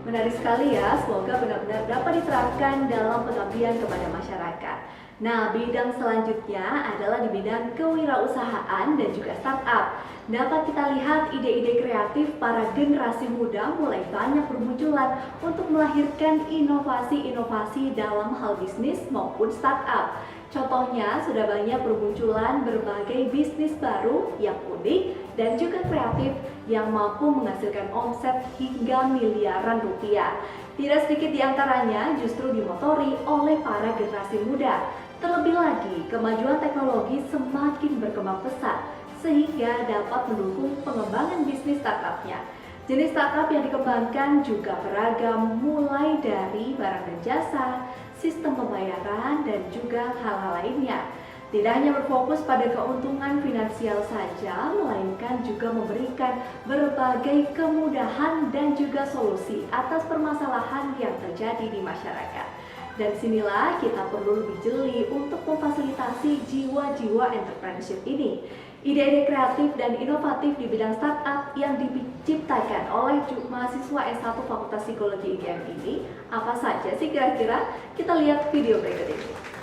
Menarik sekali ya, semoga benar-benar dapat diterapkan dalam pengabdian kepada masyarakat. Nah, bidang selanjutnya adalah di bidang kewirausahaan dan juga startup. Dapat kita lihat ide-ide kreatif para generasi muda mulai banyak bermunculan untuk melahirkan inovasi-inovasi dalam hal bisnis maupun startup. Contohnya, sudah banyak bermunculan berbagai bisnis baru yang unik dan juga kreatif yang mampu menghasilkan omset hingga miliaran rupiah. Tidak sedikit di antaranya justru dimotori oleh para generasi muda. Terlebih lagi, kemajuan teknologi semakin berkembang pesat sehingga dapat mendukung pengembangan bisnis startupnya. Jenis startup yang dikembangkan juga beragam, mulai dari barang dan jasa, sistem pembayaran, dan juga hal-hal lainnya. Tidak hanya berfokus pada keuntungan finansial saja, melainkan juga memberikan berbagai kemudahan dan juga solusi atas permasalahan yang terjadi di masyarakat. Dan sinilah kita perlu lebih jeli untuk memfasilitasi jiwa-jiwa entrepreneurship ini. Ide-ide kreatif dan inovatif di bidang startup yang diciptakan oleh mahasiswa S1 Fakultas Psikologi IGM ini apa saja sih kira-kira? Kita lihat video berikut ini.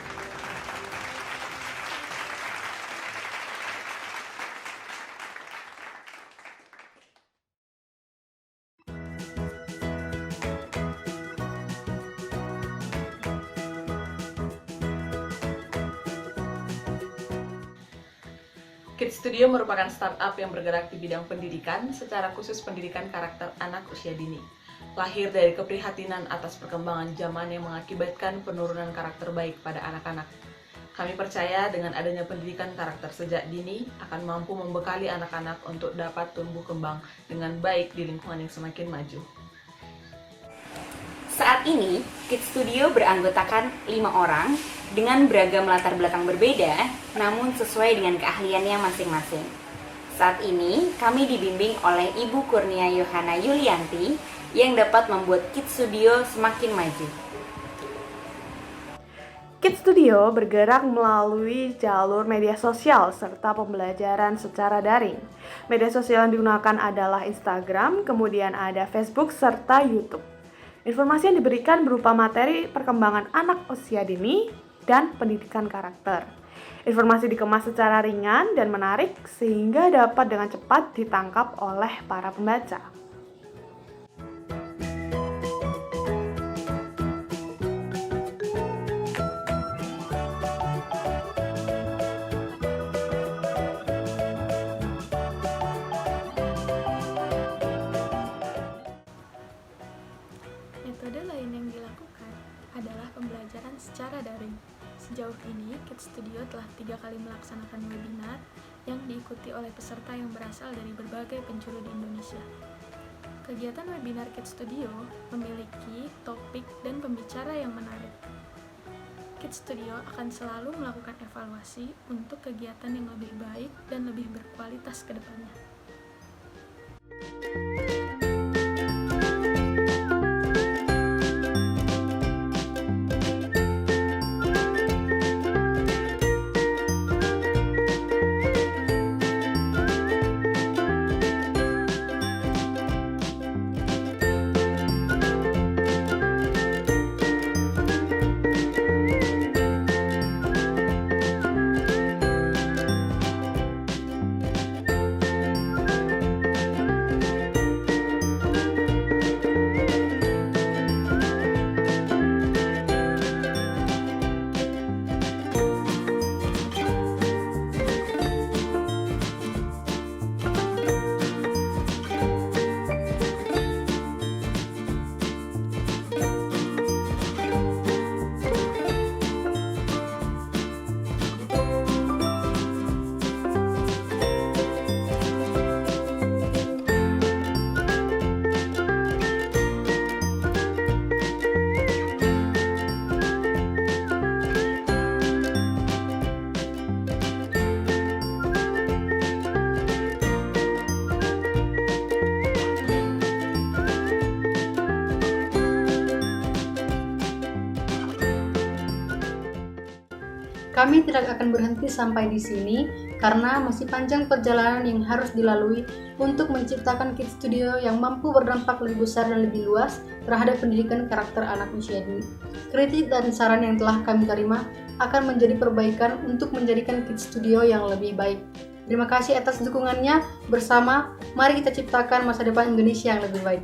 Kids Studio merupakan startup yang bergerak di bidang pendidikan, secara khusus pendidikan karakter anak usia dini. Lahir dari keprihatinan atas perkembangan zaman yang mengakibatkan penurunan karakter baik pada anak-anak. Kami percaya dengan adanya pendidikan karakter sejak dini akan mampu membekali anak-anak untuk dapat tumbuh kembang dengan baik di lingkungan yang semakin maju. Saat ini, Kids Studio beranggotakan 5 orang dengan beragam latar belakang berbeda, namun sesuai dengan keahliannya masing-masing. Saat ini, kami dibimbing oleh Ibu Kurnia Yohana Yulianti yang dapat membuat Kids Studio semakin maju. Kids Studio bergerak melalui jalur media sosial serta pembelajaran secara daring. Media sosial yang digunakan adalah Instagram, kemudian ada Facebook serta YouTube. Informasi yang diberikan berupa materi perkembangan anak usia dini dan pendidikan karakter. Informasi dikemas secara ringan dan menarik sehingga dapat dengan cepat ditangkap oleh para pembaca. Metode lain yang dilakukan adalah pembelajaran secara daring. Sejauh ini, Kids Studio telah 3 kali melaksanakan webinar yang diikuti oleh peserta yang berasal dari berbagai penjuru di Indonesia. Kegiatan webinar Kids Studio memiliki topik dan pembicara yang menarik. Kids Studio akan selalu melakukan evaluasi untuk kegiatan yang lebih baik dan lebih berkualitas ke depannya. Kami tidak akan berhenti sampai di sini karena masih panjang perjalanan yang harus dilalui untuk menciptakan Kids Studio yang mampu berdampak lebih besar dan lebih luas terhadap pendidikan karakter anak usia dini. Kritik dan saran yang telah kami terima akan menjadi perbaikan untuk menjadikan Kids Studio yang lebih baik. Terima kasih atas dukungannya. Bersama, mari kita ciptakan masa depan Indonesia yang lebih baik.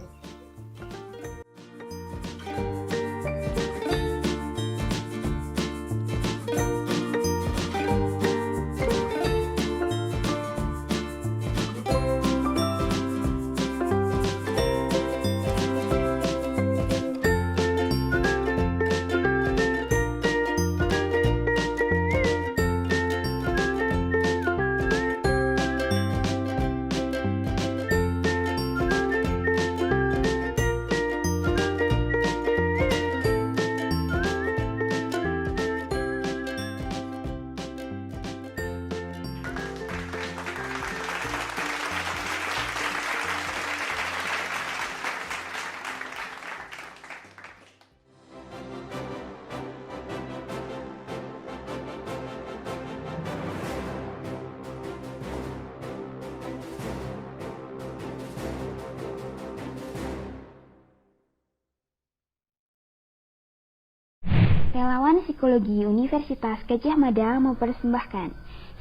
Relawan Psikologi Universitas Gadjah Mada mempersembahkan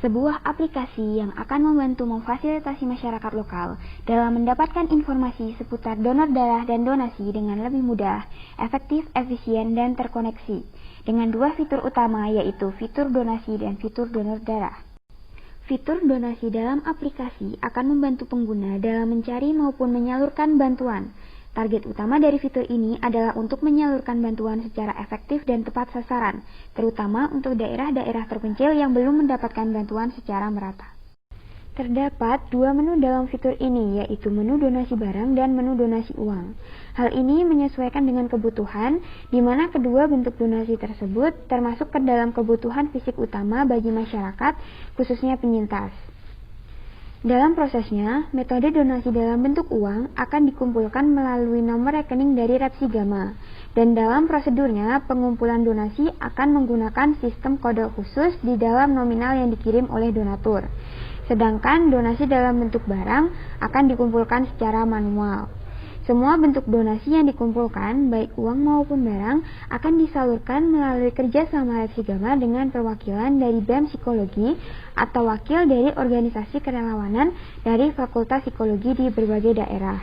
sebuah aplikasi yang akan membantu memfasilitasi masyarakat lokal dalam mendapatkan informasi seputar donor darah dan donasi dengan lebih mudah, efektif, efisien, dan terkoneksi dengan dua fitur utama, yaitu fitur donasi dan fitur donor darah. Fitur donasi dalam aplikasi akan membantu pengguna dalam mencari maupun menyalurkan bantuan. Target utama dari fitur ini adalah untuk menyalurkan bantuan secara efektif dan tepat sasaran, terutama untuk daerah-daerah terpencil yang belum mendapatkan bantuan secara merata. Terdapat dua menu dalam fitur ini, yaitu menu donasi barang dan menu donasi uang. Hal ini menyesuaikan dengan kebutuhan, di mana kedua bentuk donasi tersebut termasuk ke dalam kebutuhan fisik utama bagi masyarakat, khususnya penyintas. Dalam prosesnya, metode donasi dalam bentuk uang akan dikumpulkan melalui nomor rekening dari Repsigama, dan dalam prosedurnya pengumpulan donasi akan menggunakan sistem kode khusus di dalam nominal yang dikirim oleh donatur. Sedangkan donasi dalam bentuk barang akan dikumpulkan secara manual. Semua bentuk donasi yang dikumpulkan, baik uang maupun barang, akan disalurkan melalui kerjasama Repsigama dengan perwakilan dari BEM Psikologi atau wakil dari organisasi kerelawanan dari Fakultas Psikologi di berbagai daerah.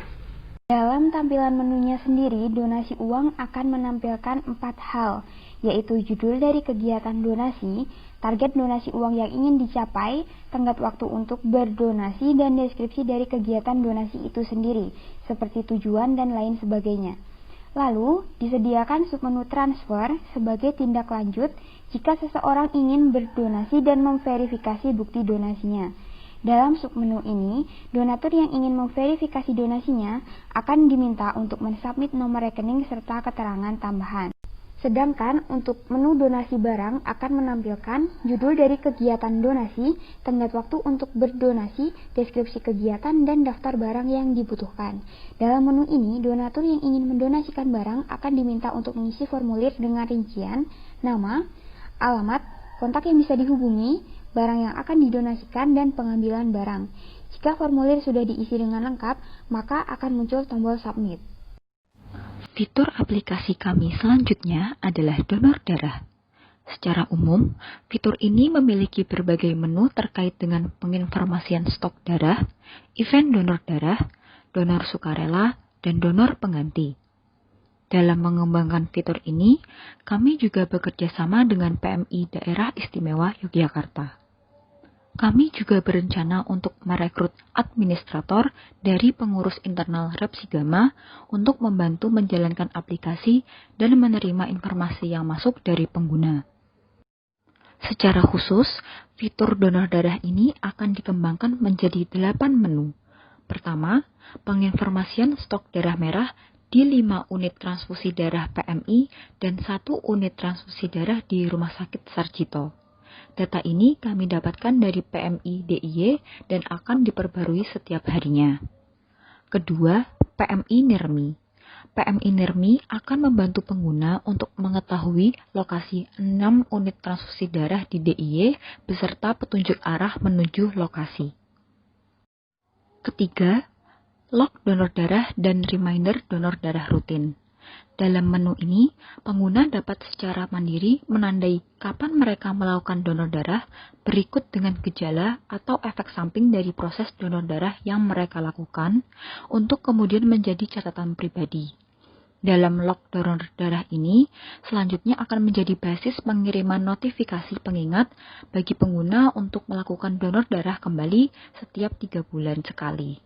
Dalam tampilan menunya sendiri, donasi uang akan menampilkan 4 hal, yaitu judul dari kegiatan donasi, target donasi uang yang ingin dicapai, tenggat waktu untuk berdonasi, dan deskripsi dari kegiatan donasi itu sendiri, seperti tujuan dan lain sebagainya. Lalu, disediakan submenu transfer sebagai tindak lanjut jika seseorang ingin berdonasi dan memverifikasi bukti donasinya. Dalam submenu ini, donatur yang ingin memverifikasi donasinya akan diminta untuk mensubmit nomor rekening serta keterangan tambahan. Sedangkan untuk menu donasi barang akan menampilkan judul dari kegiatan donasi, tenggat waktu untuk berdonasi, deskripsi kegiatan, dan daftar barang yang dibutuhkan. Dalam menu ini, donatur yang ingin mendonasikan barang akan diminta untuk mengisi formulir dengan rincian, nama, alamat, kontak yang bisa dihubungi, barang yang akan didonasikan, dan pengambilan barang. Jika formulir sudah diisi dengan lengkap, maka akan muncul tombol submit. Fitur aplikasi kami selanjutnya adalah donor darah. Secara umum, fitur ini memiliki berbagai menu terkait dengan penginformasian stok darah, event donor darah, donor sukarela, dan donor pengganti. Dalam mengembangkan fitur ini, kami juga bekerja sama dengan PMI Daerah Istimewa Yogyakarta. Kami juga berencana untuk merekrut administrator dari pengurus internal Repsigama untuk membantu menjalankan aplikasi dan menerima informasi yang masuk dari pengguna. Secara khusus, fitur donor darah ini akan dikembangkan menjadi 8 menu. Pertama, penginformasian stok darah merah di 5 unit transfusi darah PMI dan 1 unit transfusi darah di Rumah Sakit Sarjito. Data ini kami dapatkan dari PMI DIY dan akan diperbarui setiap harinya. Kedua, PMI NIRMI. PMI Nirmi akan membantu pengguna untuk mengetahui lokasi 6 unit transfusi darah di DIY beserta petunjuk arah menuju lokasi. Ketiga, log donor darah dan reminder donor darah rutin. Dalam menu ini, pengguna dapat secara mandiri menandai kapan mereka melakukan donor darah berikut dengan gejala atau efek samping dari proses donor darah yang mereka lakukan untuk kemudian menjadi catatan pribadi. Dalam log donor darah ini, selanjutnya akan menjadi basis pengiriman notifikasi pengingat bagi pengguna untuk melakukan donor darah kembali setiap 3 bulan sekali.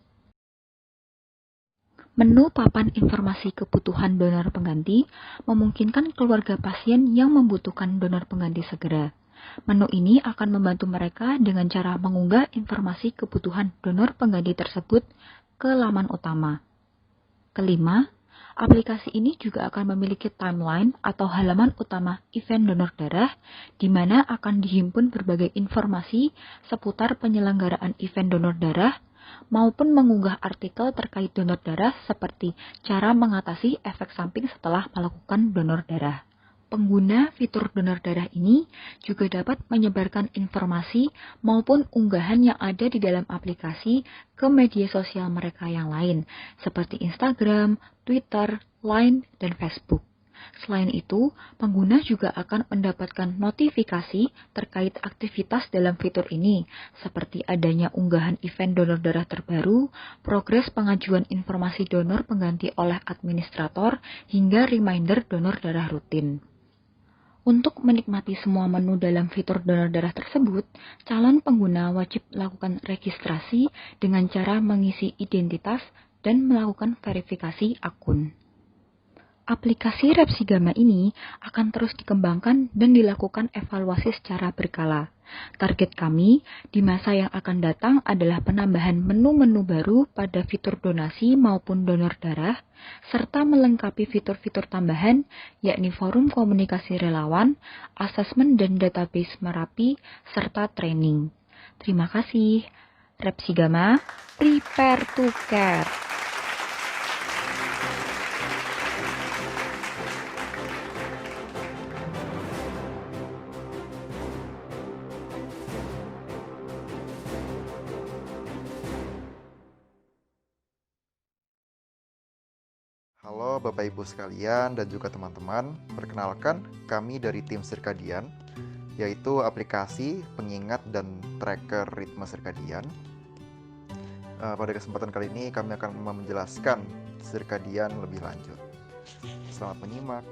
Menu papan informasi kebutuhan donor pengganti memungkinkan keluarga pasien yang membutuhkan donor pengganti segera. Menu ini akan membantu mereka dengan cara mengunggah informasi kebutuhan donor pengganti tersebut ke laman utama. Kelima, aplikasi ini juga akan memiliki timeline atau halaman utama event donor darah, di mana akan dihimpun berbagai informasi seputar penyelenggaraan event donor darah, maupun mengunggah artikel terkait donor darah seperti cara mengatasi efek samping setelah melakukan donor darah. Pengguna fitur donor darah ini juga dapat menyebarkan informasi maupun unggahan yang ada di dalam aplikasi ke media sosial mereka yang lain, seperti Instagram, Twitter, Line, dan Facebook. Selain itu, pengguna juga akan mendapatkan notifikasi terkait aktivitas dalam fitur ini, seperti adanya unggahan event donor darah terbaru, progres pengajuan informasi donor pengganti oleh administrator, hingga reminder donor darah rutin. Untuk menikmati semua menu dalam fitur donor darah tersebut, calon pengguna wajib melakukan registrasi dengan cara mengisi identitas dan melakukan verifikasi akun. Aplikasi Repsigama ini akan terus dikembangkan dan dilakukan evaluasi secara berkala. Target kami di masa yang akan datang adalah penambahan menu-menu baru pada fitur donasi maupun donor darah, serta melengkapi fitur-fitur tambahan, yakni forum komunikasi relawan, asesmen dan database Merapi, serta training. Terima kasih. Repsigama, prepare to care. Halo Bapak Ibu sekalian dan juga teman-teman, perkenalkan kami dari tim Sirkadian, yaitu aplikasi pengingat dan tracker ritme sirkadian. Pada kesempatan kali ini kami akan menjelaskan Sirkadian lebih lanjut. Selamat menyimak.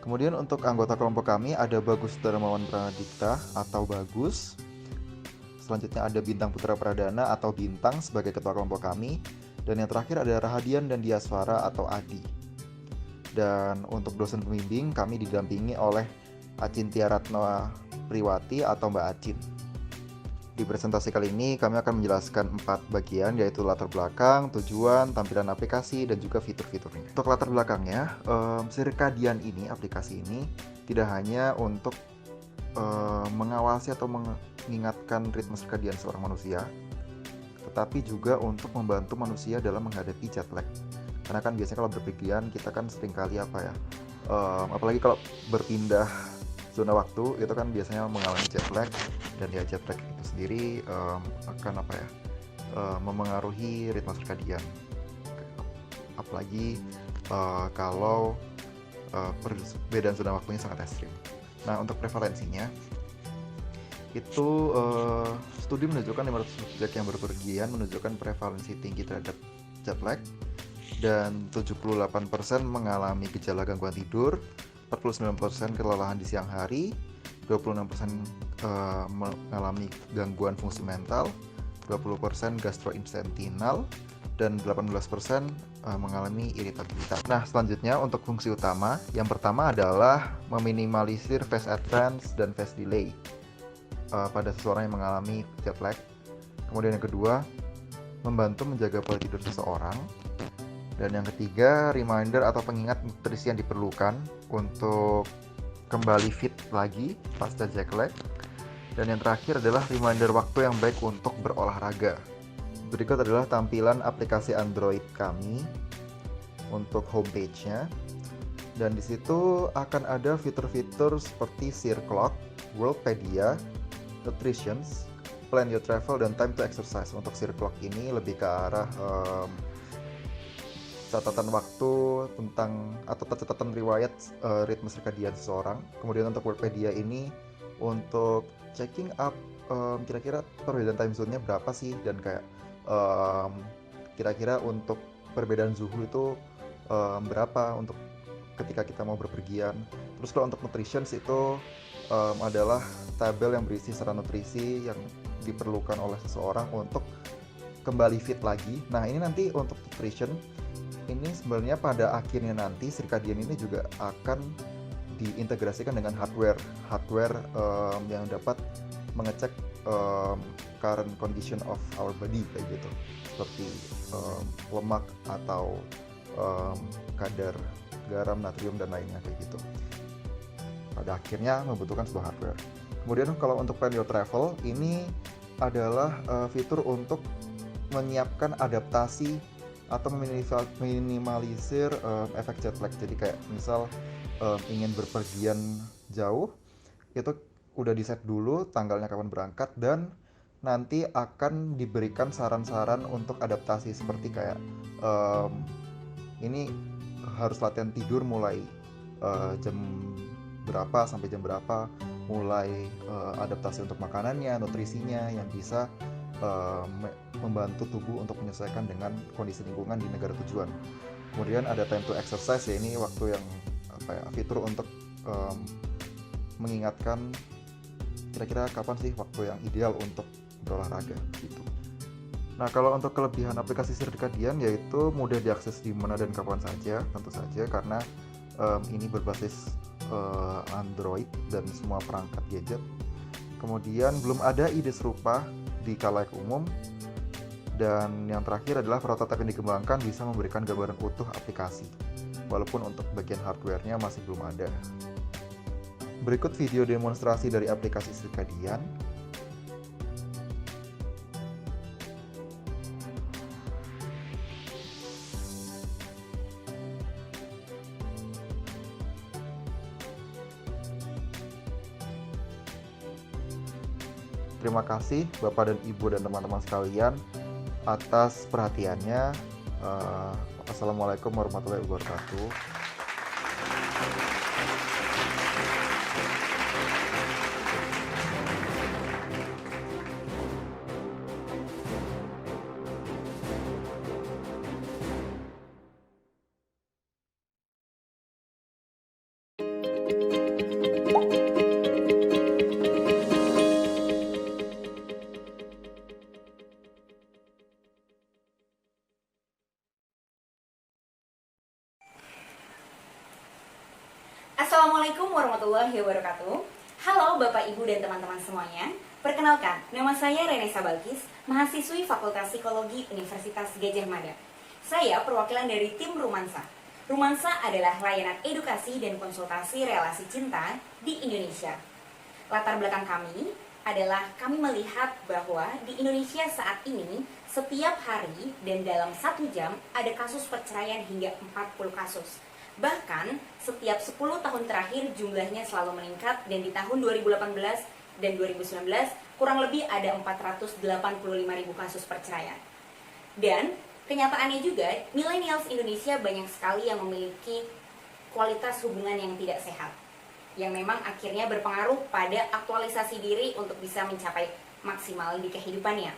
Kemudian untuk anggota kelompok kami ada Bagus Darmawan Pranadipta atau Bagus. Selanjutnya ada Bintang Putra Pradana atau Bintang sebagai ketua kelompok kami. Dan yang terakhir ada Rahadian dan Diaswara atau Adi. Dan untuk dosen pembimbing kami didampingi oleh Acintia Ratna Priwati atau Mbak Acin. Di presentasi kali ini kami akan menjelaskan 4 bagian, yaitu latar belakang, tujuan, tampilan aplikasi, dan juga fitur-fiturnya. Untuk latar belakangnya, Sirkadian ini, aplikasi ini tidak hanya untuk mengawasi atau mengingatkan ritme sirkadian seorang manusia, tetapi juga untuk membantu manusia dalam menghadapi jet lag. Karena kan biasanya kalau berpergian kita kan seringkali apalagi kalau berpindah zona waktu itu kan biasanya mengalami jet lag, dan ya jet lag itu sendiri akan memengaruhi ritme sirkadian. Apalagi kalau perbedaan zona waktunya sangat ekstrim. Nah, untuk prevalensinya itu studi menunjukkan 500 subjek yang berpergian menunjukkan prevalensi tinggi terhadap jet lag, dan 78% mengalami gejala gangguan tidur, 49% kelelahan di siang hari, 26% mengalami gangguan fungsi mental, 20% gastrointestinal, dan 18% mengalami iritabilitas. Nah, selanjutnya untuk fungsi utama, yang pertama adalah meminimalisir phase advance dan phase delay pada seseorang yang mengalami jet lag. Kemudian yang kedua, membantu menjaga pola tidur seseorang. Dan yang ketiga, reminder atau pengingat nutrisi yang diperlukan untuk kembali fit lagi pasca jet lag. Dan yang terakhir adalah reminder waktu yang baik untuk berolahraga. Berikut adalah tampilan aplikasi Android kami. untuk homepage-nya. Dan di situ akan ada fitur-fitur seperti Circlock, Worldpedia, Nutrition, Plan Your Travel, dan Time to Exercise. Untuk Circlock ini lebih ke arah catatan waktu tentang atau catatan riwayat ritme sirkadian seseorang. Kemudian untuk Worldpedia ini untuk checking up kira-kira perbedaan time zone-nya berapa sih, dan kayak kira-kira untuk perbedaan suhu itu berapa untuk ketika kita mau berpergian. Terus kalau untuk nutrition itu adalah tabel yang berisi saran nutrisi yang diperlukan oleh seseorang untuk kembali fit lagi. Nah, ini nanti untuk nutrition ini sebenarnya pada akhirnya nanti Circadian ini juga akan diintegrasikan dengan hardware yang dapat mengecek current condition of our body kayak gitu, seperti lemak atau kadar garam, natrium, dan lainnya kayak gitu. Pada akhirnya membutuhkan sebuah hardware. Kemudian kalau untuk Plan Your Travel ini adalah fitur untuk menyiapkan adaptasi atau minimalisir efek jet lag. Jadi kayak misal ingin berpergian jauh, itu udah di set dulu tanggalnya kapan berangkat, dan nanti akan diberikan saran-saran untuk adaptasi seperti kayak ini harus latihan tidur mulai jam berapa sampai jam berapa, mulai adaptasi untuk makanannya, nutrisinya yang bisa membantu tubuh untuk menyesuaikan dengan kondisi lingkungan di negara tujuan. Kemudian ada time to exercise, ya ini waktu yang fitur untuk mengingatkan kira-kira kapan sih waktu yang ideal untuk berolahraga gitu. Nah, kalau untuk kelebihan aplikasi Circadian yaitu mudah diakses di mana dan kapan saja, tentu saja karena ini berbasis Android dan semua perangkat gadget. Kemudian belum ada ide serupa di khalayak umum. Dan yang terakhir adalah prototipe yang dikembangkan bisa memberikan gambaran utuh aplikasi, walaupun untuk bagian hardware-nya masih belum ada. Berikut video demonstrasi dari aplikasi Circadian. Terima kasih Bapak dan Ibu dan teman-teman sekalian atas perhatiannya. Assalamualaikum warahmatullahi wabarakatuh. Assalamualaikum warahmatullahi wabarakatuh. Halo Bapak, Ibu, dan teman-teman semuanya. Perkenalkan, nama saya Renesa Balkis, mahasiswi Fakultas Psikologi Universitas Gadjah Mada. Saya perwakilan dari tim Rumansa. Rumansa adalah layanan edukasi dan konsultasi relasi cinta di Indonesia. Latar belakang kami adalah kami melihat bahwa di Indonesia saat ini setiap hari dan dalam 1 jam ada kasus perceraian hingga 40 kasus. Bahkan setiap 10 tahun terakhir jumlahnya selalu meningkat, dan di tahun 2018 dan 2019 kurang lebih ada 485.000 kasus perceraian. Dan kenyataannya juga millennials Indonesia banyak sekali yang memiliki kualitas hubungan yang tidak sehat, yang memang akhirnya berpengaruh pada aktualisasi diri untuk bisa mencapai maksimal di kehidupannya.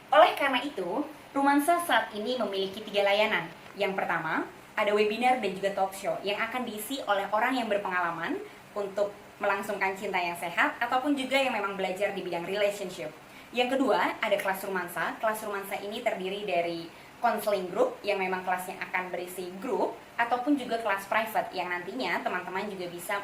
Oleh karena itu, Rumansa saat ini memiliki 3 layanan. Yang pertama, ada webinar dan juga talk show yang akan diisi oleh orang yang berpengalaman untuk melangsungkan cinta yang sehat ataupun juga yang memang belajar di bidang relationship. Yang kedua, ada kelas Rumansa. Kelas Rumansa ini terdiri dari counseling group yang memang kelasnya akan berisi grup, ataupun juga kelas private yang nantinya teman-teman juga bisa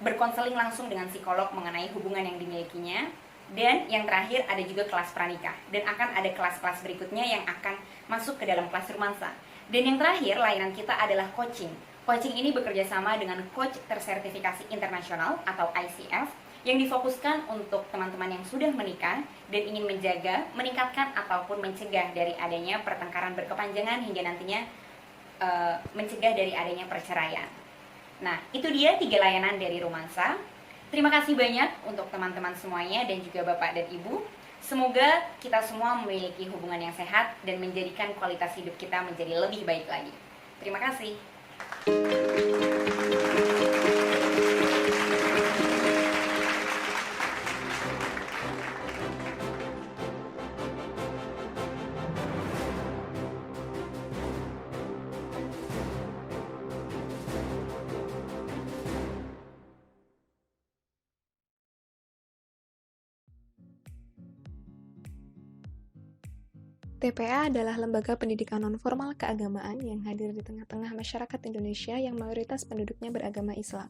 berkonseling langsung dengan psikolog mengenai hubungan yang dimilikinya. Dan yang terakhir ada juga kelas pranikah, dan akan ada kelas-kelas berikutnya yang akan masuk ke dalam kelas Rumansa. Dan yang terakhir, layanan kita adalah coaching. Coaching ini bekerja sama dengan coach tersertifikasi internasional atau ICF yang difokuskan untuk teman-teman yang sudah menikah dan ingin menjaga, meningkatkan, ataupun mencegah dari adanya pertengkaran berkepanjangan hingga nantinya mencegah dari adanya perceraian. Nah, itu dia 3 layanan dari Romansa. Terima kasih banyak untuk teman-teman semuanya dan juga Bapak dan Ibu. Semoga kita semua memiliki hubungan yang sehat dan menjadikan kualitas hidup kita menjadi lebih baik lagi. Terima kasih. TPA adalah lembaga pendidikan nonformal keagamaan yang hadir di tengah-tengah masyarakat Indonesia yang mayoritas penduduknya beragama Islam.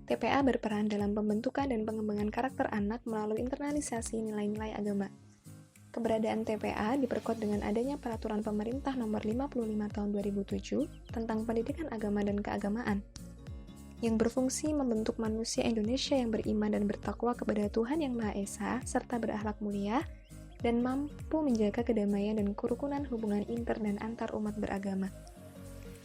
TPA berperan dalam pembentukan dan pengembangan karakter anak melalui internalisasi nilai-nilai agama. Keberadaan TPA diperkuat dengan adanya Peraturan Pemerintah Nomor 55 Tahun 2007 tentang Pendidikan Agama dan Keagamaan, yang berfungsi membentuk manusia Indonesia yang beriman dan bertakwa kepada Tuhan Yang Maha Esa serta berakhlak mulia, dan mampu menjaga kedamaian dan kerukunan hubungan inter dan antar umat beragama.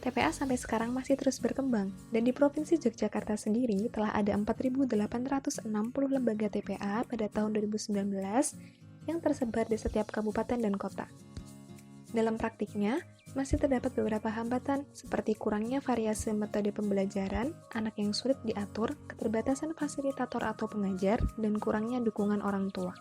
TPA sampai sekarang masih terus berkembang, dan di Provinsi Yogyakarta sendiri telah ada 4.860 lembaga TPA pada tahun 2019 yang tersebar di setiap kabupaten dan kota. Dalam praktiknya, masih terdapat beberapa hambatan seperti kurangnya variasi metode pembelajaran, anak yang sulit diatur, keterbatasan fasilitator atau pengajar, dan kurangnya dukungan orang tua.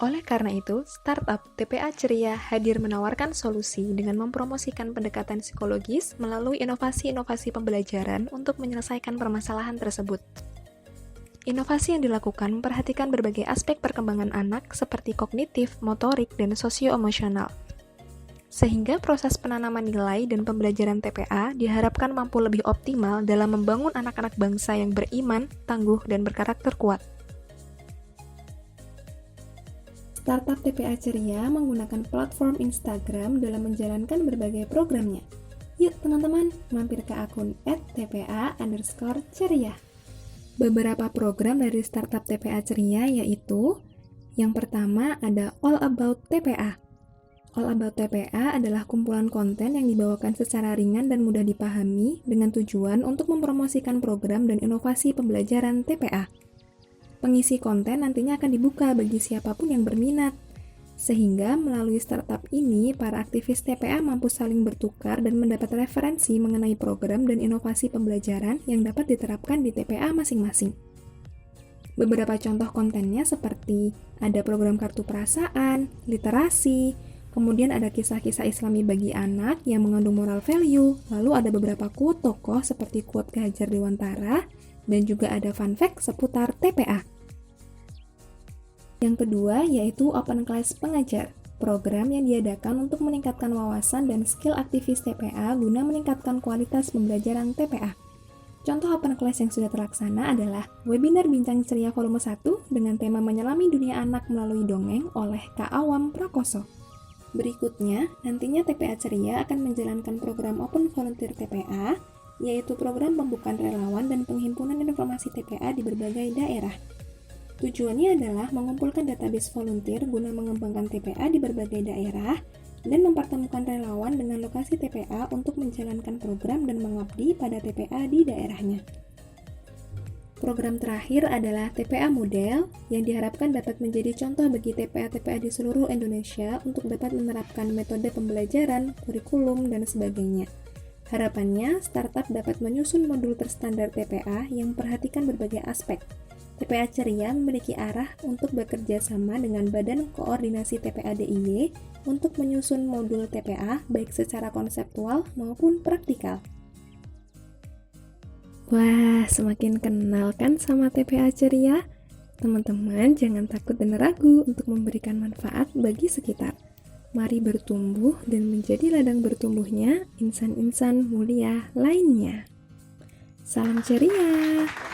Oleh karena itu, startup TPA Ceria hadir menawarkan solusi dengan mempromosikan pendekatan psikologis melalui inovasi-inovasi pembelajaran untuk menyelesaikan permasalahan tersebut. Inovasi yang dilakukan memperhatikan berbagai aspek perkembangan anak seperti kognitif, motorik, dan sosio-emosional. Sehingga proses penanaman nilai dan pembelajaran TPA diharapkan mampu lebih optimal dalam membangun anak-anak bangsa yang beriman, tangguh, dan berkarakter kuat. Startup TPA Ceria menggunakan platform Instagram dalam menjalankan berbagai programnya. Yuk teman-teman, mampir ke akun @tpa_ceria. Beberapa program dari startup TPA Ceria yaitu, yang pertama ada All About TPA. All About TPA adalah kumpulan konten yang dibawakan secara ringan dan mudah dipahami dengan tujuan untuk mempromosikan program dan inovasi pembelajaran TPA. Pengisi konten nantinya akan dibuka bagi siapapun yang berminat, sehingga melalui startup ini, para aktivis TPA mampu saling bertukar dan mendapat referensi mengenai program dan inovasi pembelajaran yang dapat diterapkan di TPA masing-masing. Beberapa contoh kontennya seperti ada program kartu perasaan, literasi, kemudian ada kisah-kisah Islami bagi anak yang mengandung moral value, lalu ada beberapa quote tokoh seperti quote Ki Hajar Dewantara, dan juga ada fun fact seputar TPA. Yang kedua yaitu Open Class Pengajar, program yang diadakan untuk meningkatkan wawasan dan skill aktivis TPA guna meningkatkan kualitas pembelajaran TPA. Contoh Open Class yang sudah terlaksana adalah webinar Bincang Ceria volume 1 dengan tema Menyelami Dunia Anak Melalui Dongeng oleh Kak Awam Prakoso. Berikutnya, nantinya TPA Ceria akan menjalankan program Open Volunteer TPA, yaitu program pembukaan relawan dan penghimpunan informasi TPA di berbagai daerah. Tujuannya adalah mengumpulkan database volunteer guna mengembangkan TPA di berbagai daerah dan mempertemukan relawan dengan lokasi TPA untuk menjalankan program dan mengabdi pada TPA di daerahnya. Program terakhir adalah TPA Model yang diharapkan dapat menjadi contoh bagi TPA-TPA di seluruh Indonesia untuk dapat menerapkan metode pembelajaran, kurikulum, dan sebagainya. Harapannya, startup dapat menyusun modul terstandar TPA yang memperhatikan berbagai aspek. TPA Ceria memiliki arah untuk bekerja sama dengan Badan Koordinasi TPA DIY untuk menyusun modul TPA baik secara konseptual maupun praktikal. Wah, semakin kenal kan sama TPA Ceria? Teman-teman jangan takut dan ragu untuk memberikan manfaat bagi sekitar. Mari bertumbuh dan menjadi ladang bertumbuhnya insan-insan mulia lainnya. Salam ceria!